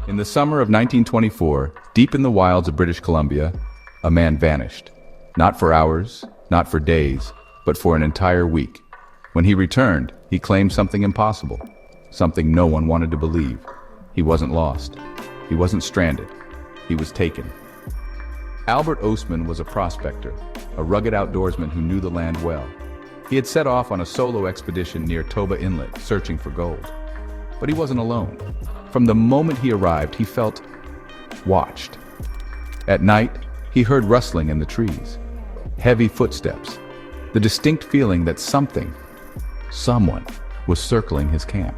In the summer of 1924, deep in the wilds of British Columbia, a man vanished. Not for hours, not for days, but for an entire week. When he returned, he claimed something impossible, something no one wanted to believe. He wasn't lost. He wasn't stranded. He was taken. Albert Ostman was a prospector, a rugged outdoorsman who knew the land well. He had set off on a solo expedition near Toba Inlet, searching for gold. But he wasn't alone. From the moment he arrived, he felt watched. At night, he heard rustling in the trees, heavy footsteps, the distinct feeling that someone was circling his camp.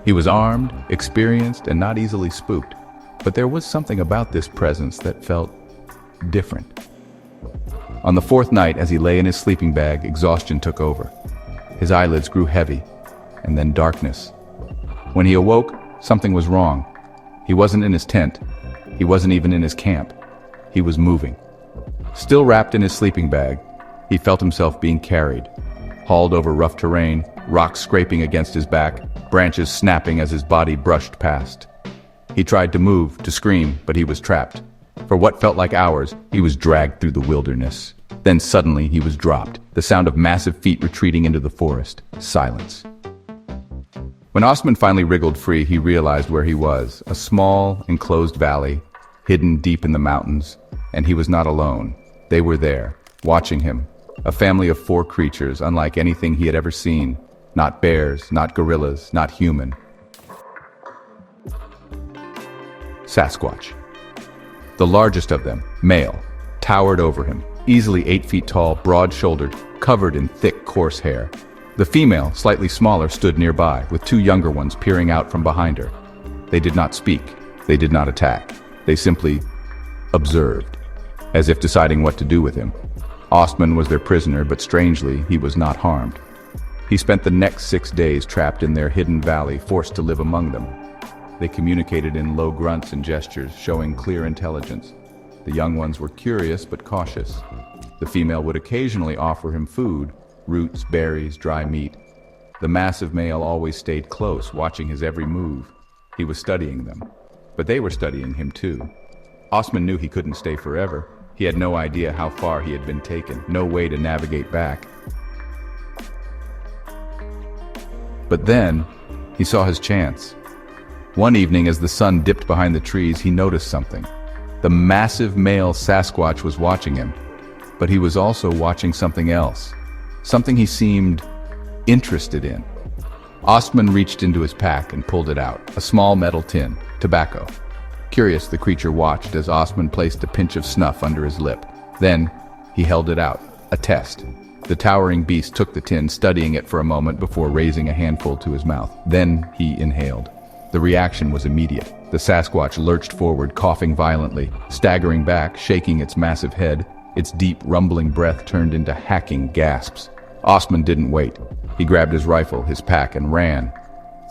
He was armed, experienced, and not easily spooked, but there was something about this presence that felt different. On the fourth night, as he lay in his sleeping bag, exhaustion took over. His eyelids grew heavy, and then darkness. When he awoke, something was wrong. He wasn't in his tent. He wasn't even in his camp. He was moving. Still wrapped in his sleeping bag, he felt himself being carried, hauled over rough terrain, rocks scraping against his back, branches snapping as his body brushed past. He tried to move, to scream, but he was trapped. For what felt like hours, he was dragged through the wilderness. Then suddenly he was dropped, the sound of massive feet retreating into the forest. Silence. When Ostman finally wriggled free, he realized where he was, a small, enclosed valley, hidden deep in the mountains, and he was not alone. They were there, watching him, a family of 4 creatures unlike anything he had ever seen. Not bears, not gorillas, not human. Sasquatch. The largest of them, male, towered over him, easily 8 feet tall, broad-shouldered, covered in thick, coarse hair. The female, slightly smaller, stood nearby, with 2 younger ones peering out from behind her. They did not speak. They did not attack. They simply observed, as if deciding what to do with him. Ostman was their prisoner, but strangely, he was not harmed. He spent the next 6 days trapped in their hidden valley, forced to live among them. They communicated in low grunts and gestures, showing clear intelligence. The young ones were curious but cautious. The female would occasionally offer him food, roots, berries, dry meat. The massive male always stayed close, watching his every move. He was studying them, but they were studying him too. Ostman knew he couldn't stay forever. He had no idea how far he had been taken, no way to navigate back. But then, he saw his chance. One evening, as the sun dipped behind the trees, he noticed something. The massive male Sasquatch was watching him, but he was also watching something else. Something he seemed interested in. Ostman reached into his pack and pulled it out, a small metal tin, tobacco. Curious, the creature watched as Ostman placed a pinch of snuff under his lip. Then, he held it out, a test. The towering beast took the tin, studying it for a moment before raising a handful to his mouth. Then, he inhaled. The reaction was immediate. The Sasquatch lurched forward, coughing violently, staggering back, shaking its massive head. Its deep, rumbling breath turned into hacking gasps. Ostman didn't wait. He grabbed his rifle, his pack, and ran.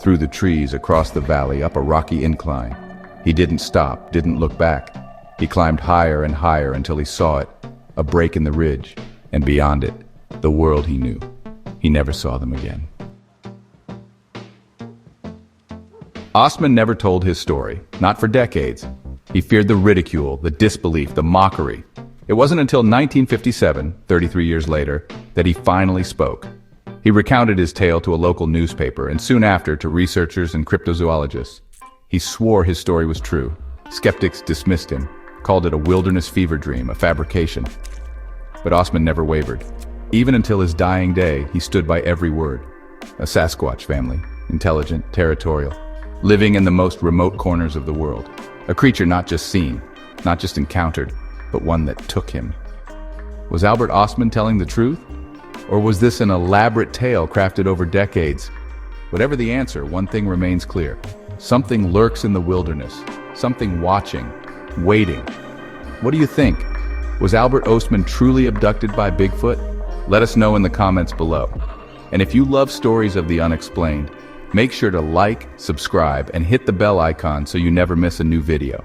Through the trees, across the valley, up a rocky incline. He didn't stop, didn't look back. He climbed higher and higher until he saw it, a break in the ridge, and beyond it, the world he knew. He never saw them again. Ostman never told his story, not for decades. He feared the ridicule, the disbelief, the mockery. It wasn't until 1957, 33 years later, that he finally spoke. He recounted his tale to a local newspaper, and soon after to researchers and cryptozoologists. He swore his story was true. Skeptics dismissed him, called it a wilderness fever dream, a fabrication. But Ostman never wavered. Even until his dying day, he stood by every word. A Sasquatch family, intelligent, territorial, living in the most remote corners of the world. A creature not just seen, not just encountered, but one that took him. Was Albert Ostman telling the truth? Or was this an elaborate tale crafted over decades? Whatever the answer, one thing remains clear. Something lurks in the wilderness. Something watching, waiting. What do you think? Was Albert Ostman truly abducted by Bigfoot? Let us know in the comments below. And if you love stories of the unexplained, make sure to like, subscribe, and hit the bell icon so you never miss a new video.